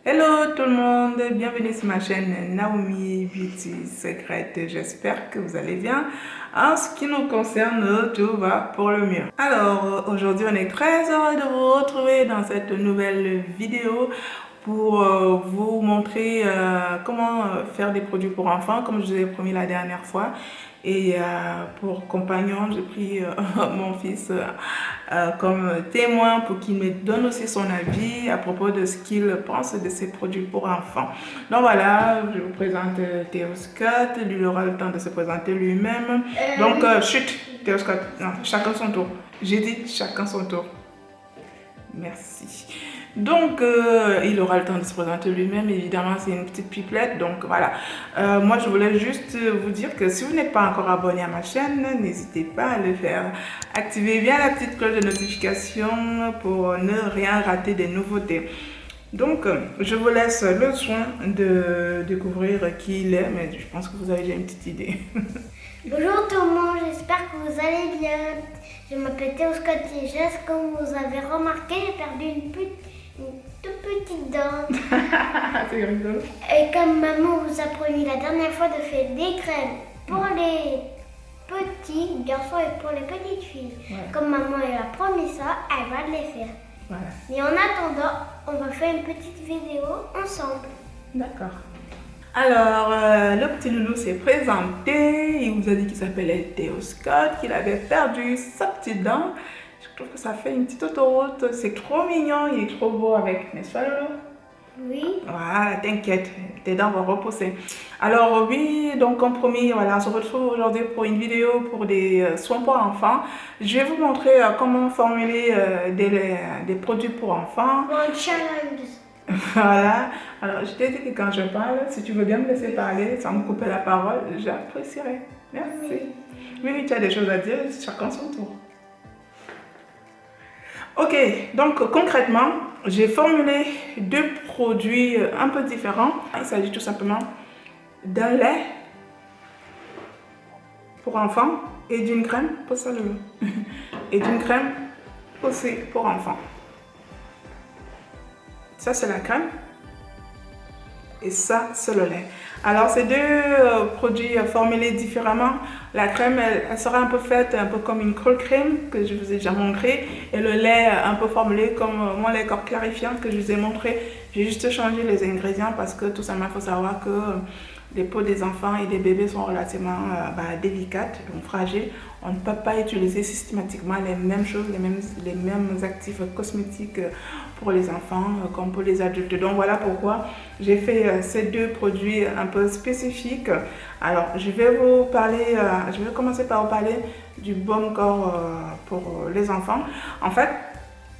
Hello tout le monde, bienvenue sur ma chaîne Naomi Beauty Secret. J'espère que vous allez bien. En ce qui nous concerne, tout va pour le mieux. Alors aujourd'hui on est très heureux de vous retrouver dans cette nouvelle vidéo pour vous montrer comment faire des produits pour enfants comme je vous ai promis la dernière fois. Et pour compagnon, j'ai pris mon fils comme témoin pour qu'il me donne aussi son avis à propos de ce qu'il pense de ces produits pour enfants. Donc voilà, je vous présente Théo Scott, lui il aura le temps de se présenter lui-même. Donc chut, Théo Scott, non, chacun son tour. J'ai dit chacun son tour. Merci. Donc, il aura le temps de se présenter lui-même. Évidemment, c'est une petite pipelette. Donc, voilà. Moi, je voulais juste vous dire que si vous n'êtes pas encore abonné à ma chaîne, n'hésitez pas à le faire. Activez bien la petite cloche de notification pour ne rien rater des nouveautés. Donc, je vous laisse le soin de découvrir qui il est, mais je pense que vous avez déjà une petite idée. Bonjour tout le monde, j'espère que vous allez bien. Je m'appelle Théo Scott et comme vous avez remarqué, j'ai perdu une toute petite dent. C'est rigolo. Et comme maman vous a promis la dernière fois de faire des crèmes pour les petits garçons et pour les petites filles. Ouais. Comme maman elle a promis ça, elle va les faire. Voilà. Mais en attendant, on va faire une petite vidéo ensemble. D'accord. Alors, le petit loulou s'est présenté, il vous a dit qu'il s'appelait Théo Scott, qu'il avait perdu sa petite dent. Je trouve que ça fait une petite autoroute, c'est trop mignon, il est trop beau avec, n'est-ce pas loulou? Oui. Voilà, t'inquiète, tes dents vont repousser. Alors oui, donc comme promis, voilà, on se retrouve aujourd'hui pour une vidéo pour des soins pour enfants. Je vais vous montrer comment formuler des produits pour enfants. Mon challenge. Voilà, alors je t'ai dit que quand je parle, si tu veux bien me laisser parler sans me couper la parole, j'apprécierais. Merci. Oui, tu as des choses à dire, chacun son tour. Ok, donc concrètement, j'ai formulé deux produits un peu différents. Il s'agit tout simplement d'un lait pour enfants et d'une crème pour salon. Et d'une crème aussi pour enfants. Ça, c'est la crème. Et ça, c'est le lait. Alors, ces deux produits formulés différemment. La crème, elle sera un peu faite, un peu comme une cold cream que je vous ai déjà montré. Et le lait, un peu formulé comme mon lait corps clarifiant que je vous ai montré. J'ai juste changé les ingrédients parce que tout simplement, il faut savoir que les peaux des enfants et des bébés sont relativement délicates, donc fragiles. On ne peut pas utiliser systématiquement les mêmes choses, les mêmes actifs cosmétiques pour les enfants comme pour les adultes. Donc voilà pourquoi j'ai fait ces deux produits un peu spécifiques. Alors je vais vous parler, je vais commencer par vous parler du baume corps pour les enfants. En fait,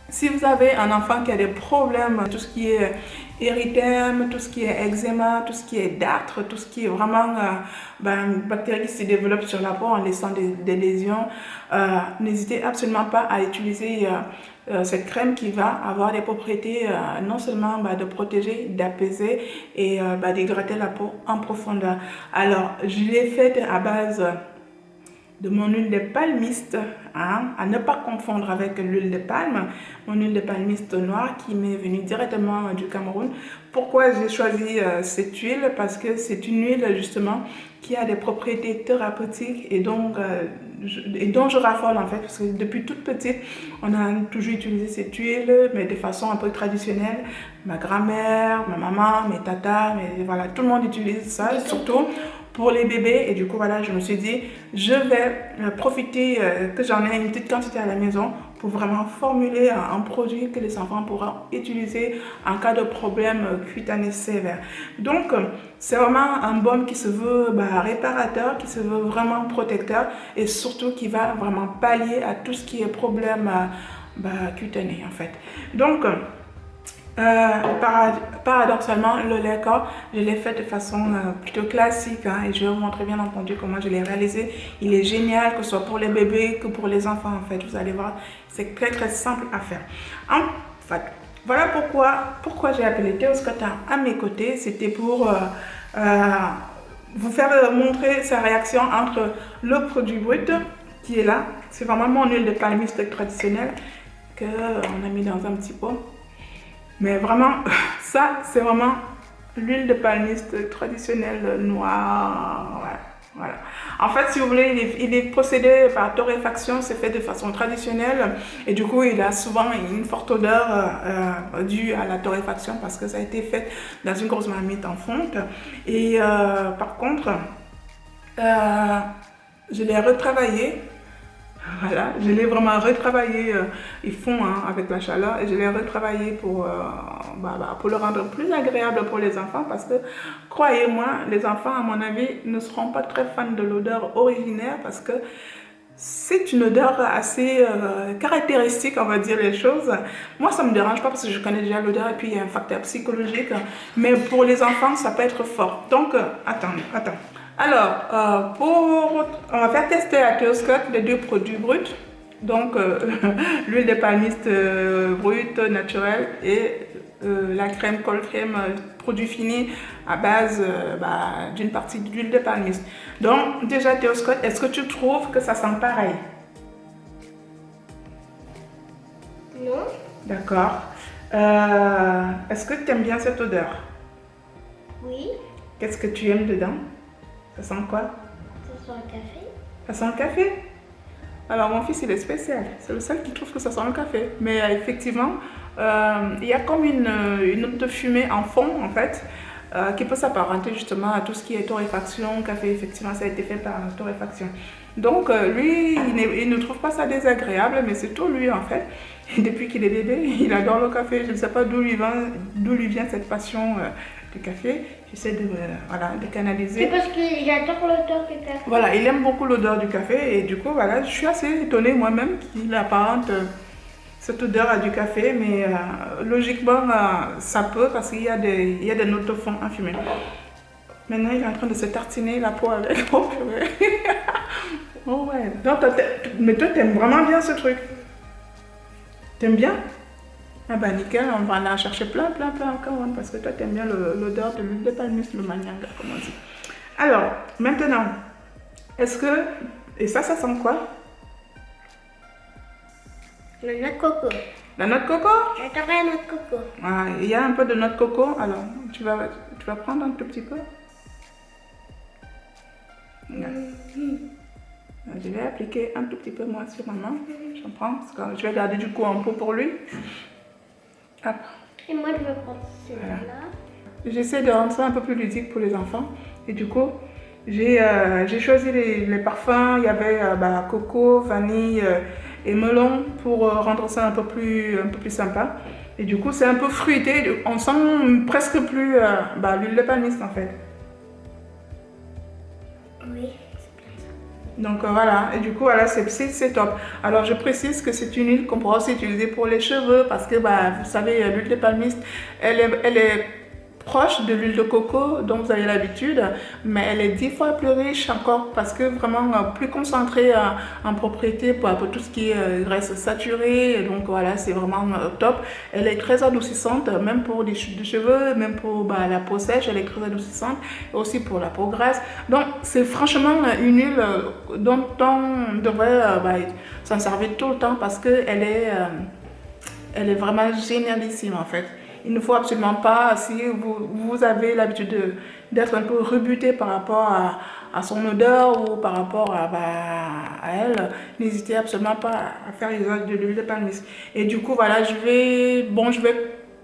si vous avez un enfant qui a des problèmes, tout ce qui est érythème, tout ce qui est eczéma, tout ce qui est dartre, tout ce qui est vraiment une bactérie qui se développe sur la peau en laissant des lésions, n'hésitez absolument pas à utiliser cette crème qui va avoir des propriétés non seulement de protéger, d'apaiser et d'hydrater la peau en profondeur. Alors, je l'ai faite à base de mon huile de palmiste, à ne pas confondre avec l'huile de palme, mon huile de palmiste noire qui m'est venue directement du Cameroun. Pourquoi j'ai choisi cette huile? Parce que c'est une huile justement qui a des propriétés thérapeutiques et donc dont je raffole en fait, parce que depuis toute petite, on a toujours utilisé cette huile, mais de façon un peu traditionnelle. Ma grand-mère, ma maman, mes tatas, voilà, tout le monde utilise ça, surtout pour les bébés. Et du coup, voilà, je me suis dit, je vais profiter que j'en ai une petite quantité à la maison pour vraiment formuler un produit que les enfants pourront utiliser en cas de problème cutané sévère. Donc, c'est vraiment un baume qui se veut réparateur, qui se veut vraiment protecteur et surtout qui va vraiment pallier à tout ce qui est problème cutané en fait. Donc, paradoxalement, le lait corps, je l'ai fait de façon plutôt classique et je vais vous montrer bien entendu comment je l'ai réalisé. Il est génial, que ce soit pour les bébés que pour les enfants en fait. Vous allez voir, c'est très très simple à faire. En fait, voilà pourquoi j'ai appelé Théo Scott à mes côtés. C'était pour vous faire montrer sa réaction entre le produit brut qui est là. C'est vraiment mon huile de palmiste traditionnelle qu'on a mis dans un petit pot. Mais vraiment, ça, c'est vraiment l'huile de palmiste traditionnelle noire. Ouais, voilà. En fait, si vous voulez, il est procédé par torréfaction, c'est fait de façon traditionnelle. Et du coup, il a souvent une forte odeur due à la torréfaction parce que ça a été fait dans une grosse marmite en fonte. Et par contre, je l'ai retravaillé. Voilà, je l'ai vraiment retravaillé, ils font hein, avec la chaleur, et je l'ai retravaillé pour le rendre plus agréable pour les enfants parce que, croyez-moi, les enfants, à mon avis, ne seront pas très fans de l'odeur originaire parce que c'est une odeur assez caractéristique, on va dire les choses. Moi, ça ne me dérange pas parce que je connais déjà l'odeur et puis il y a un facteur psychologique, mais pour les enfants, ça peut être fort. Donc, attends. Alors, on va faire tester à Theo Scott les deux produits bruts. Donc, l'huile de palmiste brute, naturelle et la crème, cold crème, produit fini à base d'une partie d'huile de palmiste. Donc, déjà, Theo Scott, est-ce que tu trouves que ça sent pareil? Non. D'accord. Est-ce que tu aimes bien cette odeur? Oui. Qu'est-ce que tu aimes dedans? Ça sent quoi? Ça sent le café. Ça sent le café? Alors mon fils il est spécial, c'est le seul qui trouve que ça sent le café. Mais effectivement, il y a comme une note de fumée en fond en fait, qui peut s'apparenter justement à tout ce qui est torréfaction, café, effectivement ça a été fait par torréfaction. Donc lui, il ne trouve pas ça désagréable, mais c'est tout lui en fait. Et depuis qu'il est bébé, il adore le café. Je ne sais pas d'où lui vient cette passion du café. J'essaie de canaliser. C'est parce que j'adore l'odeur du café. Voilà, il aime beaucoup l'odeur du café et du coup, voilà, je suis assez étonnée moi-même qu'il apparente cette odeur à du café, mais logiquement, ça peut parce qu'il y a des notes de fond enfumées. Maintenant, il est en train de se tartiner la peau avec. Oh, purée. Oh ouais. Donc, mais toi, t'aimes vraiment bien ce truc. T'aimes bien? Ah bah nickel, on va aller en chercher plein encore, parce que toi t'aimes bien l'odeur de l'huile de palmiste, le manyanga, comme on dit. Alors, maintenant, est-ce que... Et ça sent quoi? La noix de coco. La noix de coco? J'adore la noix de coco. Ah, il y a un peu de noix de coco, alors tu vas prendre un tout petit peu. Je vais appliquer un tout petit peu moi sur ma main. J'en prends, parce que je vais garder du coup un peu pour lui. Hop. Et moi, je vais prendre celui-là. Voilà. J'essaie de rendre ça un peu plus ludique pour les enfants. Et du coup, j'ai choisi les parfums. Il y avait coco, vanille et melon pour rendre ça un peu plus sympa. Et du coup, c'est un peu fruité. On sent presque plus l'huile de palmiste en fait. Oui. Donc voilà, et du coup voilà, c'est top. Alors je précise que c'est une huile qu'on pourra aussi utiliser pour les cheveux parce que vous savez, l'huile de palmiste, elle est proche de l'huile de coco dont vous avez l'habitude, mais elle est 10 fois plus riche encore parce que vraiment plus concentrée en propriété pour tout ce qui est graisse saturée. Et donc voilà, c'est vraiment top. Elle est très adoucissante, même pour les chutes de cheveux, même pour la peau sèche, elle est très adoucissante, et aussi pour la peau grasse. Donc c'est franchement une huile dont on devrait s'en servir tout le temps parce qu'elle est vraiment génialissime en fait. Il ne faut absolument pas, si vous avez l'habitude d'être un peu rebuté par rapport à son odeur ou par rapport à elle, n'hésitez absolument pas à faire usage de l'huile de palmiste. Et du coup, voilà, je vais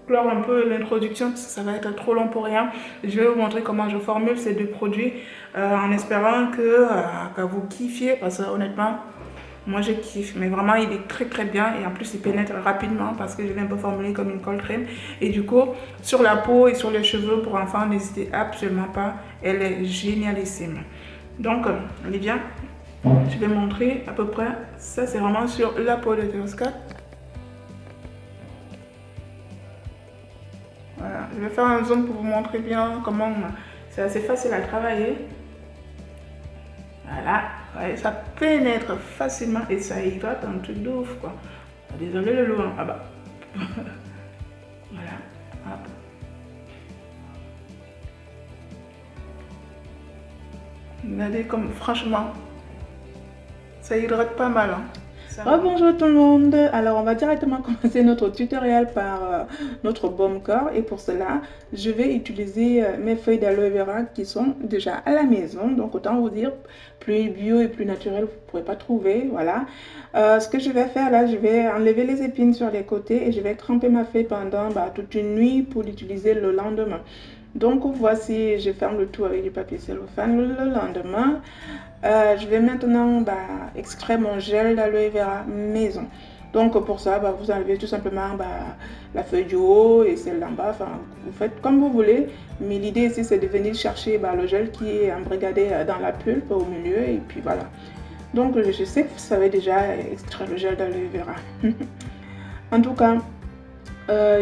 clore un peu l'introduction parce que ça va être trop long pour rien. Je vais vous montrer comment je formule ces deux produits en espérant que vous kiffiez parce que honnêtement, moi je kiffe, mais vraiment il est très bien et en plus il pénètre rapidement parce que je l'ai un peu formulé comme une cold crème. Et du coup, sur la peau et sur les cheveux pour enfants, n'hésitez absolument pas, elle est génialissime. Donc, Olivia, je vais montrer à peu près, ça c'est vraiment sur la peau de Theo Scott. Voilà, je vais faire un zoom pour vous montrer bien comment c'est assez facile à travailler. Voilà, ouais, ça pénètre facilement et ça hydrate un truc de ouf quoi. Désolé le loup, hein. Ah bah. Voilà, hop. Regardez comme franchement, ça hydrate pas mal. Hein. Bonjour tout le monde. Alors on va directement commencer notre tutoriel par notre baume corps et pour cela je vais utiliser mes feuilles d'aloe vera qui sont déjà à la maison, donc autant vous dire plus bio et plus naturel vous ne pourrez pas trouver. Voilà. Ce que je vais faire là, je vais enlever les épines sur les côtés et je vais tremper ma feuille pendant toute une nuit pour l'utiliser le lendemain. Donc voici, je ferme le tout avec du papier cellophane le lendemain. Je vais maintenant extraire mon gel d'aloe vera maison. Donc pour ça, vous enlevez tout simplement la feuille du haut et celle d'en bas. Enfin, vous faites comme vous voulez. Mais l'idée ici, c'est de venir chercher le gel qui est embrigadé dans la pulpe au milieu. Et puis voilà. Donc je sais que vous savez déjà extraire le gel d'aloe vera. En tout cas,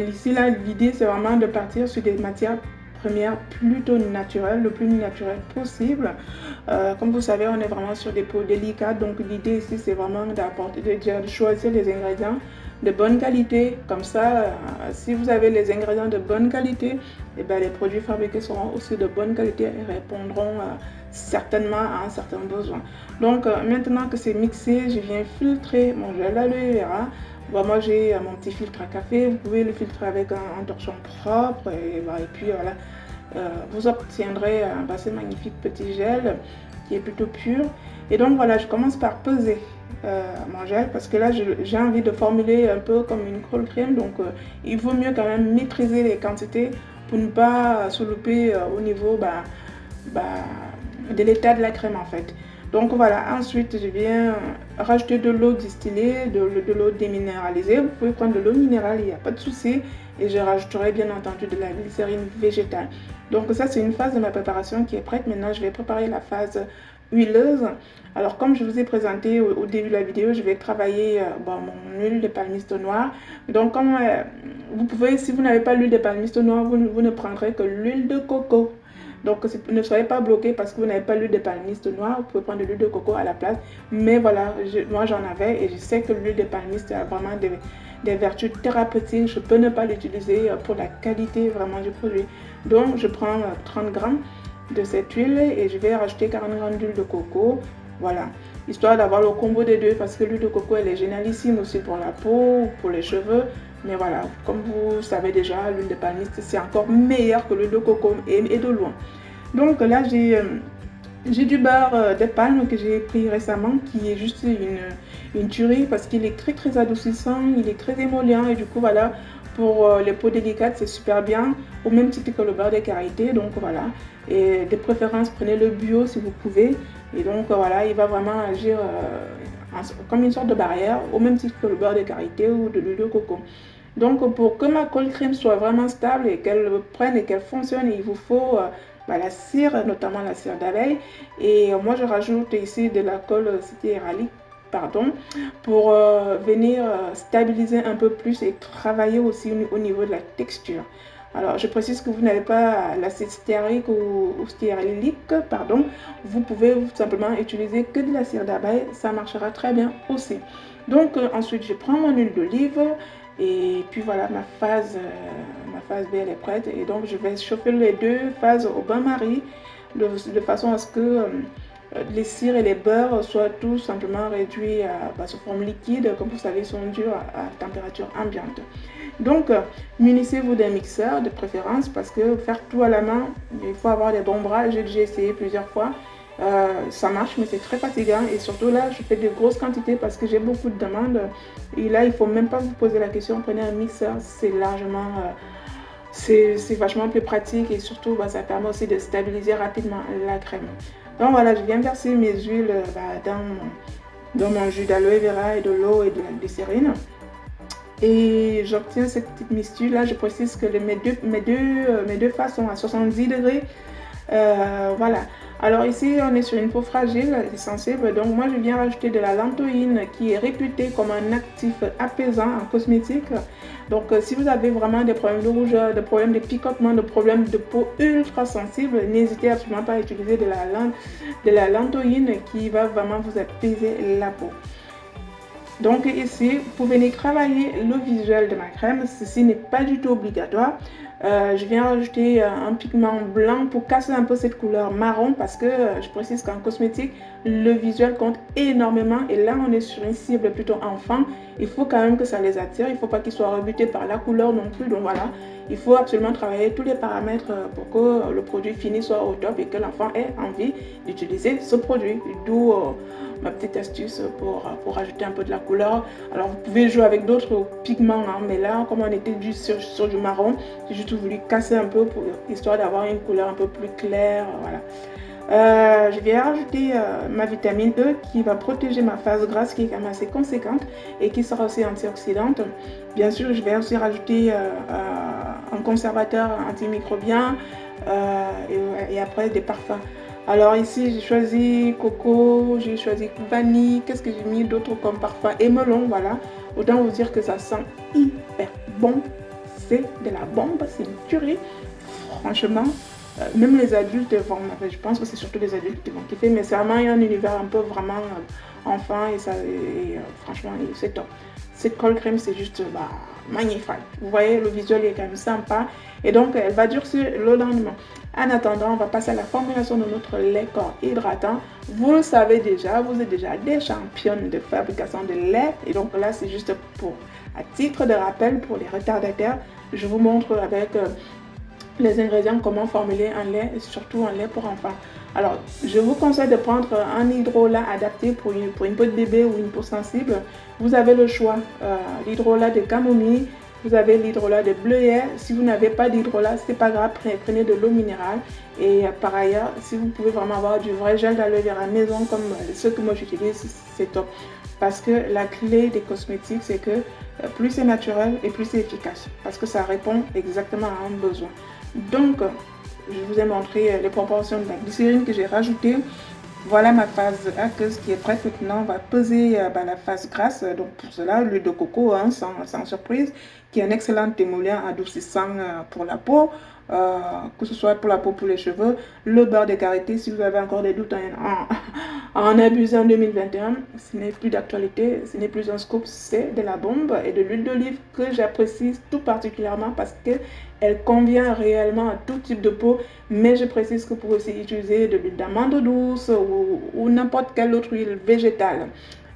ici, l'idée, c'est vraiment de partir sur des matières première plutôt naturelle, le plus naturel possible. Comme vous savez, on est vraiment sur des peaux délicates, donc l'idée ici c'est vraiment de choisir des ingrédients de bonne qualité. Comme ça, si vous avez les ingrédients de bonne qualité, et les produits fabriqués seront aussi de bonne qualité et répondront certainement à un certain besoin. Donc maintenant que c'est mixé, je viens filtrer mon gel d'aloe vera. Moi j'ai mon petit filtre à café, vous pouvez le filtrer avec un torchon propre et puis voilà, vous obtiendrez ce magnifique petit gel qui est plutôt pur. Et donc voilà, je commence par peser mon gel parce que là j'ai envie de formuler un peu comme une cold cream, donc il vaut mieux quand même maîtriser les quantités pour ne pas se louper au niveau de l'état de la crème en fait. Donc voilà, ensuite je viens rajouter de l'eau distillée, de l'eau déminéralisée. Vous pouvez prendre de l'eau minérale, il n'y a pas de souci. Et je rajouterai bien entendu de la glycérine végétale. Donc ça c'est une phase de ma préparation qui est prête. Maintenant je vais préparer la phase huileuse. Alors comme je vous ai présenté au début de la vidéo, je vais travailler mon huile de palmiste noire. Donc comme vous pouvez, si vous n'avez pas l'huile de palmiste noire, vous ne prendrez que l'huile de coco. Donc ne soyez pas bloqué parce que vous n'avez pas l'huile de palmiste noire, vous pouvez prendre de l'huile de coco à la place. Mais voilà, moi j'en avais et je sais que l'huile de palmiste a vraiment des vertus thérapeutiques. Je peux ne pas l'utiliser pour la qualité vraiment du produit. Donc je prends 30 grammes de cette huile et je vais rajouter 40 grammes d'huile de coco. Voilà, histoire d'avoir le combo des deux parce que l'huile de coco elle est génialissime aussi pour la peau, pour les cheveux. Mais voilà, comme vous savez déjà, l'huile de palmiste c'est encore meilleur que l'huile de coco et de loin. Donc là j'ai du beurre de palme que j'ai pris récemment qui est juste une tuerie parce qu'il est très adoucissant, il est très émollient et du coup voilà, pour les peaux délicates c'est super bien, au même titre que le beurre de karité. Donc voilà, et de préférence prenez le bio si vous pouvez. Et donc voilà, il va vraiment agir comme une sorte de barrière, au même titre que le beurre de karité ou de l'huile de coco. Donc pour que ma cold cream soit vraiment stable et qu'elle prenne et qu'elle fonctionne, il vous faut la cire, notamment la cire d'abeille. Et moi je rajoute ici de la colle citéralique, pour venir stabiliser un peu plus et travailler aussi au niveau de la texture. Alors, je précise que vous n'avez pas l'acide stéarique ou stéarique, vous pouvez simplement utiliser que de la cire d'abeille, ça marchera très bien aussi. Donc, ensuite, je prends mon huile d'olive et puis voilà, ma phase B elle est prête. Et donc, je vais chauffer les deux phases au bain-marie de façon à ce que les cires et les beurres soient tout simplement réduits sous forme liquide. Comme vous savez, ils sont durs à température ambiante. Donc, munissez-vous d'un mixeur de préférence parce que faire tout à la main, il faut avoir des bons bras. J'ai déjà essayé plusieurs fois. Ça marche, mais c'est très fatigant. Et surtout là, je fais de grosses quantités parce que j'ai beaucoup de demandes. Et là, il ne faut même pas vous poser la question. Prenez un mixeur, c'est largement... c'est vachement plus pratique et surtout, ça permet aussi de stabiliser rapidement la crème. Donc voilà, je viens verser mes huiles dans mon jus d'aloe vera et de l'eau et de la glycérine. Et j'obtiens cette petite mixture. Là, je précise que mes deux phases sont à 70 degrés. Voilà. Alors ici, on est sur une peau fragile et sensible. Donc moi, je viens rajouter de la lantoïne qui est réputée comme un actif apaisant en cosmétique. Donc si vous avez vraiment des problèmes de rougeur, des problèmes de picotement, des problèmes de peau ultra sensible, n'hésitez absolument pas à utiliser de la lantoïne qui va vraiment vous apaiser la peau. Donc ici, vous venez travailler le visuel de ma crème. Ceci n'est pas du tout obligatoire. Je viens rajouter un pigment blanc pour casser un peu cette couleur marron parce que je précise qu'en cosmétique, le visuel compte énormément et là on est sur une cible plutôt enfant. Il faut quand même que ça les attire, il ne faut pas qu'ils soient rebutés par la couleur non plus. Donc voilà, il faut absolument travailler tous les paramètres pour que le produit fini soit au top et que l'enfant ait envie d'utiliser ce produit. D'où ma petite astuce pour rajouter un peu de la couleur. Alors vous pouvez jouer avec d'autres pigments, hein, mais là comme on était juste sur du marron, j'ai juste voulu casser un peu pour histoire d'avoir une couleur un peu plus claire. Voilà. Je vais rajouter ma vitamine E qui va protéger ma phase grasse qui est quand même assez conséquente et qui sera aussi antioxydante. Bien sûr, je vais aussi rajouter un conservateur antimicrobien et après des parfums. Alors ici, j'ai choisi coco, j'ai choisi vanille. Qu'est-ce que j'ai mis d'autre comme parfum? Et melon, voilà. Autant vous dire que ça sent hyper bon. C'est de la bombe, c'est une tuerie. Franchement, même les adultes vont, je pense que c'est surtout les adultes qui vont kiffer, mais c'est vraiment un univers un peu vraiment enfant et franchement, c'est top. Cette cold crème, c'est juste magnifique. Vous voyez, le visuel est quand même sympa. Et donc, elle va durcir le lendemain. En attendant, on va passer à la formulation de notre lait corps hydratant. Vous le savez déjà, vous êtes déjà des championnes de fabrication de lait. Et donc là, c'est juste à titre de rappel pour les retardataires. Je vous montre avec les ingrédients, comment formuler un lait, et surtout un lait pour enfants. Alors, je vous conseille de prendre un hydrolat adapté pour une peau de bébé ou une peau sensible. Vous avez le choix, l'hydrolat de camomille, vous avez l'hydrolat de bleuet. Si vous n'avez pas d'hydrolat, c'est pas grave, prenez de l'eau minérale. Et par ailleurs, si vous pouvez vraiment avoir du vrai gel d'aloe vera maison comme ceux que moi j'utilise, c'est top. Parce que la clé des cosmétiques, c'est que plus c'est naturel et plus c'est efficace. Parce que ça répond exactement à un besoin. Donc, je vous ai montré les proportions de la glycérine que j'ai rajoutée. Voilà ma phase aqueuse qui est prête. Maintenant, on va peser la phase grasse. Donc pour cela, l'huile de coco, hein, sans surprise, qui est un excellent émollient adoucissant pour la peau, que ce soit pour la peau, pour les cheveux. Le beurre de karité, si vous avez encore des doutes en abusant en 2021, ce n'est plus d'actualité, ce n'est plus un scoop, c'est de la bombe et de l'huile d'olive que j'apprécie tout particulièrement parce que elle convient réellement à tout type de peau, mais je précise que vous pouvez aussi utiliser de l'huile d'amande douce ou n'importe quelle autre huile végétale.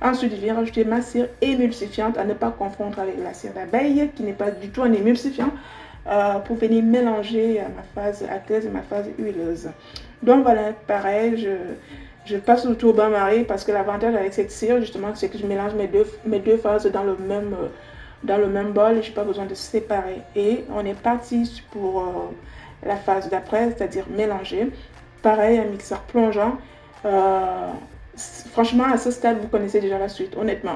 Ensuite, je viens rajouter ma cire émulsifiante à ne pas confondre avec la cire d'abeille qui n'est pas du tout un émulsifiant pour venir mélanger ma phase aqueuse et ma phase huileuse. Donc voilà, pareil, je passe le tout au bain-marie parce que l'avantage avec cette cire, justement, c'est que je mélange mes deux phases dans le même bol et je n'ai pas besoin de séparer. Et on est parti pour la phase d'après, c'est-à-dire mélanger. Pareil, un mixeur plongeant. Franchement, à ce stade, vous connaissez déjà la suite, honnêtement.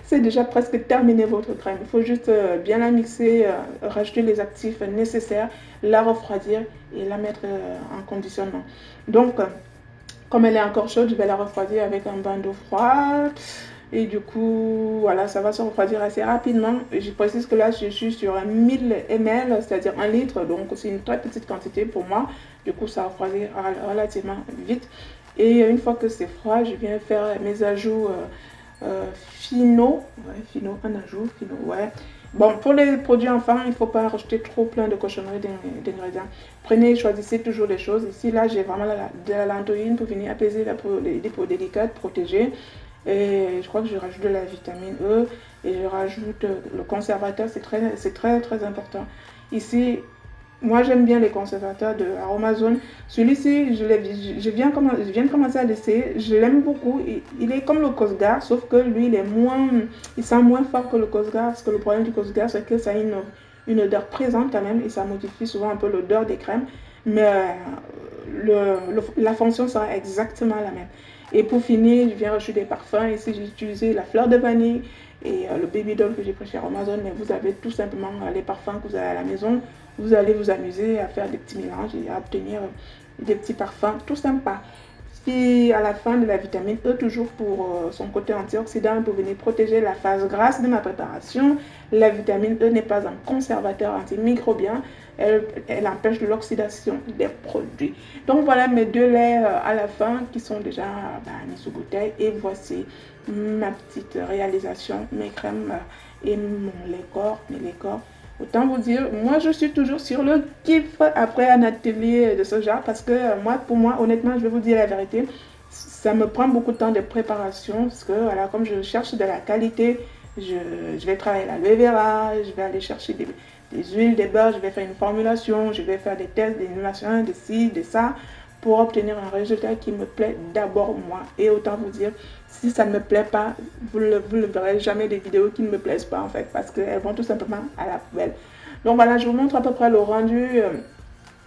C'est déjà presque terminé votre crème. Il faut juste bien la mixer, rajouter les actifs nécessaires, la refroidir et la mettre en conditionnement. Donc, comme elle est encore chaude, je vais la refroidir avec un bain d'eau froide. Et du coup, voilà, ça va se refroidir assez rapidement. Je précise que là, je suis sur un 1000 ml, c'est-à-dire 1 litre. Donc, c'est une très petite quantité pour moi. Du coup, ça refroidit relativement vite. Et une fois que c'est froid, je viens faire mes ajouts finaux. Ouais, finaux, un ajout, finaux, ouais. Bon, pour les produits enfants, il ne faut pas rajouter trop plein de cochonneries d'ingrédients. Prenez, choisissez toujours les choses. Ici, là, j'ai vraiment de la lantoïne pour venir apaiser les peaux délicates, protéger. Et je crois que je rajoute de la vitamine E et je rajoute le conservateur, c'est très important. Ici, moi j'aime bien les conservateurs de Aromazone. Celui-ci, je viens de commencer à l'essayer, je l'aime beaucoup. Il est comme le Cosgar, sauf que lui, il sent moins fort que le Cosgar, parce que le problème du Cosgar, c'est que ça a une odeur présente quand même et ça modifie souvent un peu l'odeur des crèmes. Mais la fonction sera exactement la même. Et pour finir, je viens rajouter des parfums. Ici, j'ai utilisé la fleur de vanille et le baby doll que j'ai pris chez Amazon. Mais vous avez tout simplement les parfums que vous avez à la maison. Vous allez vous amuser à faire des petits mélanges et à obtenir des petits parfums tout sympas. Puis à la fin de la vitamine E, toujours pour son côté antioxydant, pour venir protéger la phase grasse de ma préparation. La vitamine E n'est pas un conservateur antimicrobien, elle empêche l'oxydation des produits. Donc voilà mes 2 laits à la fin qui sont déjà mis sous bouteille. Et voici ma petite réalisation, mes crèmes et mon lait corps, mes laits corps. Autant vous dire, moi je suis toujours sur le kiff après un atelier de ce genre parce que pour moi, honnêtement, je vais vous dire la vérité, ça me prend beaucoup de temps de préparation parce que voilà, comme je cherche de la qualité, je vais travailler l'aloe vera, je vais aller chercher des huiles, des beurres, je vais faire une formulation, je vais faire des tests, des machins, de ci, de ça pour obtenir un résultat qui me plaît d'abord moi. Et autant vous dire, si ça ne me plaît pas, vous ne verrez jamais des vidéos qui ne me plaisent pas en fait, parce qu'elles vont tout simplement à la poubelle. Donc voilà, je vous montre à peu près le rendu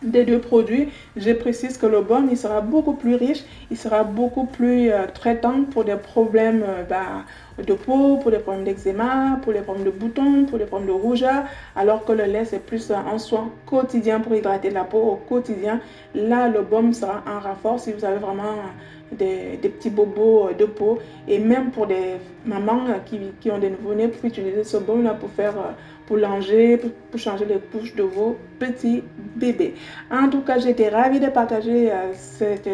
des 2 produits. Je précise que le baume, il sera beaucoup plus riche, il sera beaucoup plus traitant pour des problèmes de peau, pour des problèmes d'eczéma, pour les problèmes de boutons, pour les problèmes de rougeur, alors que le lait, c'est plus un soin quotidien pour hydrater la peau au quotidien. Là, le baume sera un renfort si vous avez vraiment des petits bobos de peau, et même pour des mamans qui ont des nouveau-nés, pour utiliser ce baume là pour langer, pour changer les couches de vos petits bébés. En tout cas, j'étais ravie de partager cet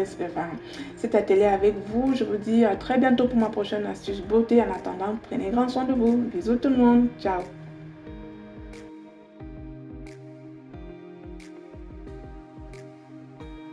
atelier avec vous. Je vous dis à très bientôt pour ma prochaine astuce beauté. En attendant, prenez grand soin de vous. Bisous tout le monde. Ciao.